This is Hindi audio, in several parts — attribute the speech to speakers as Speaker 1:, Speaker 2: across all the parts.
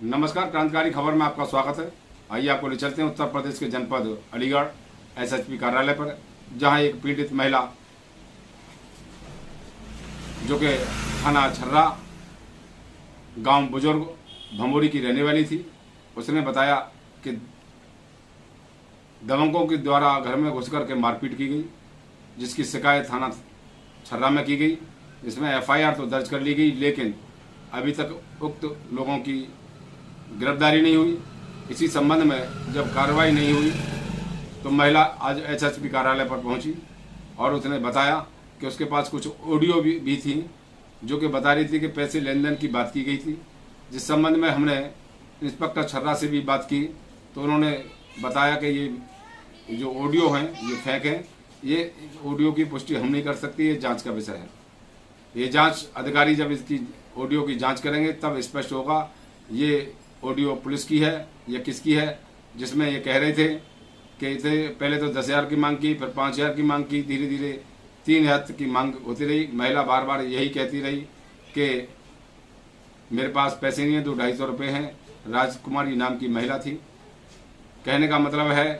Speaker 1: नमस्कार, क्रांतिकारी खबर में आपका स्वागत है। आइए आपको ले चलते हैं उत्तर प्रदेश के जनपद अलीगढ़ एसएसपी कार्यालय पर, जहां एक पीड़ित महिला जो कि थाना छर्रा गांव बुजुर्ग भमोरी की रहने वाली थी, उसने बताया कि दबंगों के द्वारा घर में घुसकर के मारपीट की गई, जिसकी शिकायत थाना छर्रा में की गई। इसमें एफआईआर तो दर्ज कर ली गई, लेकिन अभी तक उक्त लोगों की गिरफ्तारी नहीं हुई। इसी संबंध में जब कार्रवाई नहीं हुई तो महिला आज एसएसपी कार्यालय पर पहुंची और उसने बताया कि उसके पास कुछ ऑडियो भी थी जो कि बता रही थी कि पैसे लेन देन की बात की गई थी। जिस संबंध में हमने इंस्पेक्टर छर्रा से भी बात की तो उन्होंने बताया कि ये जो ऑडियो हैं ये फेक हैं। ये ऑडियो की पुष्टि हम नहीं कर सकती, ये जांच का विषय है। ये जांच अधिकारी जब इसकी ऑडियो की जांच करेंगे तब स्पष्ट होगा ये ऑडियो पुलिस की है या किसकी है, जिसमें ये कह रहे थे कि इसे पहले तो 10,000 की मांग की, फिर 5,000 की मांग की, धीरे धीरे 3,000 की मांग होती रही। महिला बार बार यही कहती रही कि मेरे पास पैसे नहीं है, 200-250 रुपये हैं। राजकुमारी नाम की महिला थी। कहने का मतलब है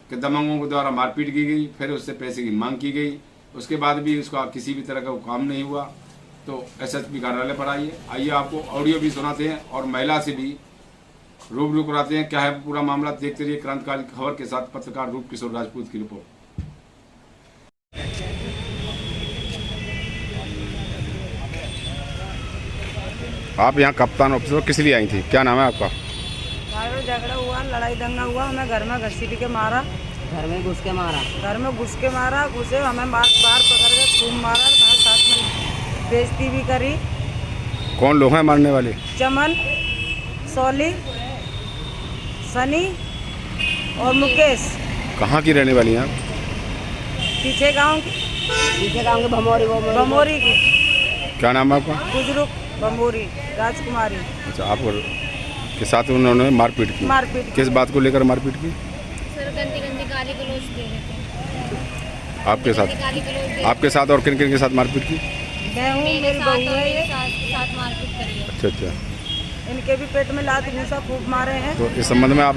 Speaker 1: कि दबंगों के द्वारा मारपीट की गई, फिर उससे पैसे की मांग की गई, उसके बाद भी उसका किसी भी तरह का काम नहीं हुआ। तो एसएसपी कार्यालय पर आइए आपको ऑडियो भी सुनाते हैं और महिला से भी रूबरू कराते हैं क्या है पूरा मामला। देखते रहिए क्रांतिकारी खबर के साथ पत्रकार रूप किशोर राजपूत की रिपोर्ट। आप यहाँ कप्तान ऑफिसर किस लिए आई थी, क्या नाम है आपका?
Speaker 2: झगड़ा हुआ, लड़ाई दंगा हुआ, हमें घर में घसीट के मारा,
Speaker 3: घर में घुस के मारा,
Speaker 2: घुसे हमें बार पकड़ के खूब मारा, साथ में बेइज्जती भी करी।
Speaker 1: कौन लोग हैं मारने वाले?
Speaker 2: चमन, सोली, सनी और मुकेश।
Speaker 1: कहाँ की रहने वाली हैं?
Speaker 2: पीछे गांव
Speaker 3: के
Speaker 2: भमोरी की।
Speaker 1: क्या नाम है आपका?
Speaker 2: बुजुर्ग भमोरी राजकुमारी।
Speaker 1: अच्छा, आप के साथ उन्होंने मारपीट की? किस बात को लेकर मारपीट की?
Speaker 4: सर गंदी गाली गलौज दे रहे थे।
Speaker 1: आपके साथ और किन किन के साथ मारपीट की?
Speaker 2: मैं हूँ, मेरी बहू है ये।
Speaker 4: साथ मारपीट करी है।
Speaker 1: अच्छा,
Speaker 2: इनके भी पेट में लात घूसा खूब मारे हैं।
Speaker 1: तो इस संबंध में आप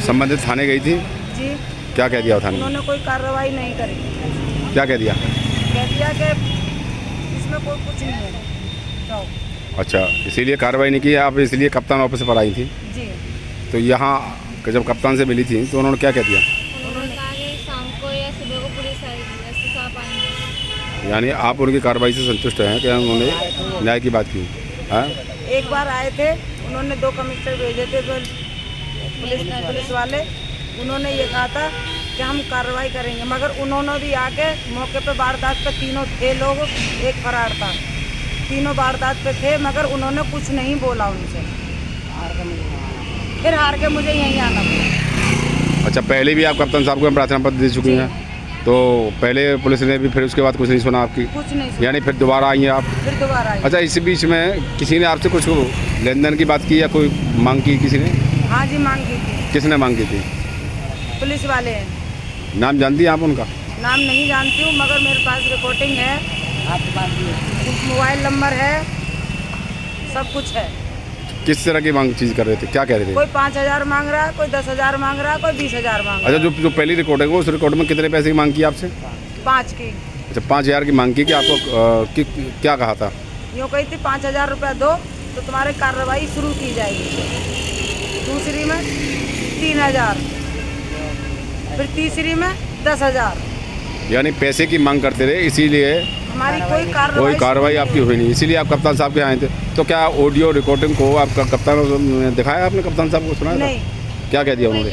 Speaker 1: संबंधित थाने गई थी?
Speaker 2: जी।
Speaker 1: क्या कह दिया थाने?
Speaker 2: उन्होंने कोई कार्रवाई नहीं करी।
Speaker 1: क्या कह दिया?
Speaker 2: कह दिया कि इसमें कोई कुछ नहीं है। जाओ।
Speaker 1: अच्छा, इसीलिए कार्रवाई नहीं की आप, इसलिए कप्तान ऑफिस पर आई थी?
Speaker 2: जी।
Speaker 1: तो यहाँ जब कप्तान से मिली थी तो उन्होंने क्या कह दिया?
Speaker 4: उन्होंने कहा कि शाम को या सुबह को पुलिस आएगी, ऐसे आप आएंगे।
Speaker 1: यानी आप उनकी कार्रवाई से संतुष्ट हैं कि उन्होंने न्याय की बात की? हाँ,
Speaker 2: एक बार आए थे, उन्होंने 2 कमिश्नर भेजे थे पुलिस वाले। उन्होंने ये कहा था कि हम कार्रवाई करेंगे, मगर उन्होंने भी आके मौके पे वारदात पे तीनों थे लोग, एक फरार था, तीनों वारदात पे थे, मगर उन्होंने कुछ नहीं बोला उनसे। फिर हार के मुझे यहीं आना पड़ा।
Speaker 1: अच्छा, पहले भी आप कप्तान साहब को प्रार्थना पत्र दे चुकी हैं, तो पहले पुलिस ने भी फिर उसके बाद कुछ नहीं सुना आपकी?
Speaker 2: कुछ नहीं सुना।
Speaker 1: यानी फिर दोबारा आई हैं आप?
Speaker 2: फिर दोबारा आई।
Speaker 1: अच्छा, इस बीच में किसी ने आपसे कुछ लेन देन की बात की या कोई मांग की किसी ने?
Speaker 2: हाँ जी, मांग की थी।
Speaker 1: किसने मांग की थी?
Speaker 2: पुलिस वाले हैं।
Speaker 1: नाम जानती हैं आप उनका?
Speaker 2: नाम नहीं जानती हूँ, मगर मेरे पास रिकॉर्डिंग है,
Speaker 3: आपके पास भी है?
Speaker 2: मोबाइल नंबर है, सब कुछ है।
Speaker 1: किस तरह की मांग चीज़ कर रहे थे, क्या कह रहे थे?
Speaker 2: कोई 5,000 मांग रहा है, कोई 10,000 मांग रहा है, कोई 20,000 मांग रहा है।
Speaker 1: अच्छा, जो पहली रिकॉर्डिंग है उस रिकॉर्ड में कितने पैसे की मांग की आपसे?
Speaker 2: 5 की।
Speaker 1: अच्छा, 5,000 की मांग की कि आपको क्या कहा था?
Speaker 2: यूँ कही थी 5,000 रुपया दो तो तुम्हारी कार्रवाई शुरू की जाएगी। दूसरी में 3,000, फिर तीसरी में 10,000।
Speaker 1: यानी पैसे की मांग करते रहे, इसीलिए
Speaker 2: हमारी कोई
Speaker 1: कोई कार्रवाई आपकी हुई नहीं, इसीलिए आप कप्तान साहब के आए थे। तो क्या ऑडियो रिकॉर्डिंग को आपका कप्तान ने दिखाया? आपने कप्तान साहब को सुना?
Speaker 2: नहीं।
Speaker 1: क्या कह दिया उन्होंने?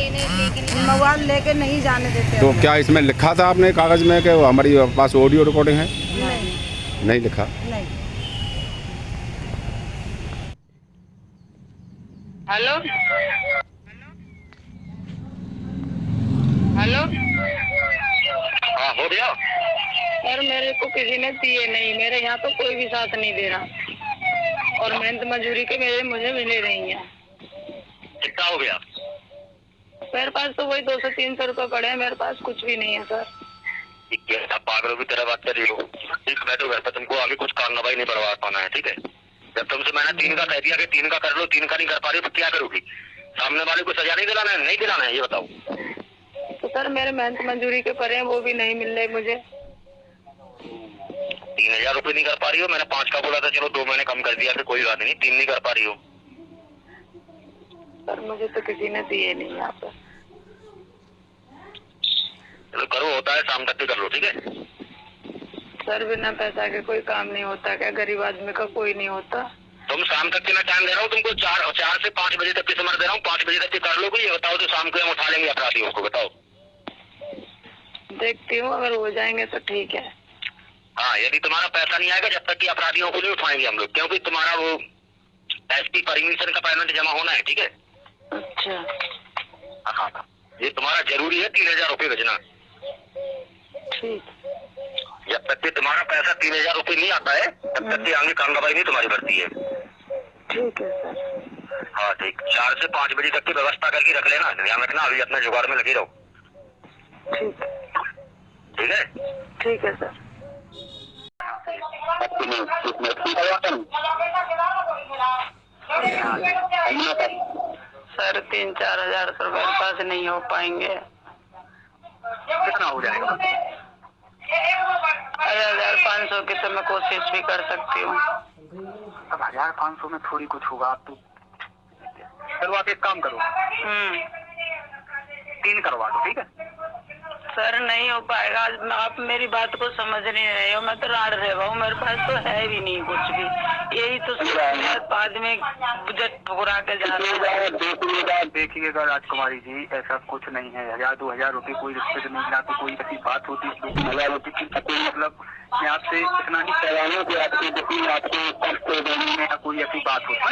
Speaker 2: मोबाइल लेके नहीं जाने देते।
Speaker 1: तो क्या इसमें लिखा था आपने कागज में कि हमारी पास ऑडियो रिकॉर्डिंग है?
Speaker 2: नहीं।
Speaker 1: नहीं लिखा?
Speaker 2: नहीं।
Speaker 5: हेलो हेलो,
Speaker 6: हाँ हो गया।
Speaker 5: सर मेरे को किसी ने दिए नहीं, मेरे यहाँ तो कोई भी साथ नहीं दे रहा, और मेहनत मजदूरी के मुझे मिले नहीं है।
Speaker 6: कितना हो गया?
Speaker 5: मेरे पास तो वही 200-300 रुपए पड़े हैं, मेरे पास कुछ भी नहीं है सर।
Speaker 6: आप पागलों की तरह बात कर रही हो। ठीक, मैं तो घर पर तुमको आगे कुछ कार्रवाई नहीं बढ़वा पाना है, ठीक है? जब तुमसे मैंने 3 का कह दिया कि 3 का कर लो, 3 का नहीं कर पा रही तो क्या करोगी? सामने वाले को सजा नहीं दिलाना है, नहीं दिलाना है, ये बताओ।
Speaker 5: तो सर मेरे मेहनत मजदूरी के परे हैं, वो भी नहीं मिल रहे मुझे।
Speaker 6: 3000 रुपये नहीं कर पा रही हो? मैंने 5 का बोला था, चलो 2 मैंने कम कर दिया कि कोई बात नहीं, 3 नहीं कर पा रही हो।
Speaker 5: सर मुझे तो किसी ने दिए नहीं यहाँ पर।
Speaker 6: चलो करो, होता है शाम तक के कर लो, ठीक है?
Speaker 5: सर बिना पैसा के कोई काम नहीं होता क्या? गरीब आदमी का कोई नहीं होता।
Speaker 6: तुम शाम तक के मैं टाइम दे रहा हूँ तुमको, 4 से 5 बजे तक के समय दे रहा हूँ, 5 बजे तक के कर लोगे? ये बताओ, तो शाम को हम उठा लेंगे अपराधियों को, बताओ।
Speaker 5: देखती हूँ, अगर हो जाएंगे तो ठीक है।
Speaker 6: हाँ, यदि तुम्हारा पैसा नहीं आएगा जब तक कि अपराधियों को नहीं उठाएंगे हम लोग, क्योंकि तुम्हारा वो एसपी परमिशन का पेमेंट जमा होना है, ठीक है?
Speaker 5: अच्छा
Speaker 6: हाँ, ये तुम्हारा जरूरी है 3000 रुपये भेजना।
Speaker 5: ठीक।
Speaker 6: जब तक कि तुम्हारा पैसा 3000 रुपये नहीं आता है तब तक कि आगे कार्रवाई नहीं तुम्हारी बढ़ती है।
Speaker 5: ठीक है सर।
Speaker 6: हाँ ठीक, 4 से 5 बजे तक की व्यवस्था करके रख लेना, ध्यान रखना, अभी अपने जुगाड़ में लगे रहो।
Speaker 5: ठीक
Speaker 6: ठीक है?
Speaker 5: ठीक है सर। सर 3-4 हजार तो मेरे पास नहीं हो पाएंगे।
Speaker 6: कितना हो जाएगा?
Speaker 5: 1500 की तो मैं कोशिश भी कर सकती हूँ।
Speaker 6: अब 1500 में थोड़ी कुछ होगा। आप तो चलो, आप एक काम करो, 3 करवा दो, ठीक है?
Speaker 5: सर नहीं हो पाएगा, आज आप मेरी बात को समझ नहीं रहे हो। मैं तो राड़ रहा हूँ, मेरे पास तो है भी नहीं कुछ भी। यही तो आदमी बजट ठुकरा के जा रहा है।
Speaker 6: देखिएगा राजकुमारी जी, ऐसा कुछ नहीं है। 1000-2000 रुपये कोई रिश्ते से नहीं लाते, कोई ऐसी बात होती है 2000 रुपये की मतलब मैं आपसे इतना ही कह रहा हूँ कि आपको आपको देने में कोई ऐसी बात होती है।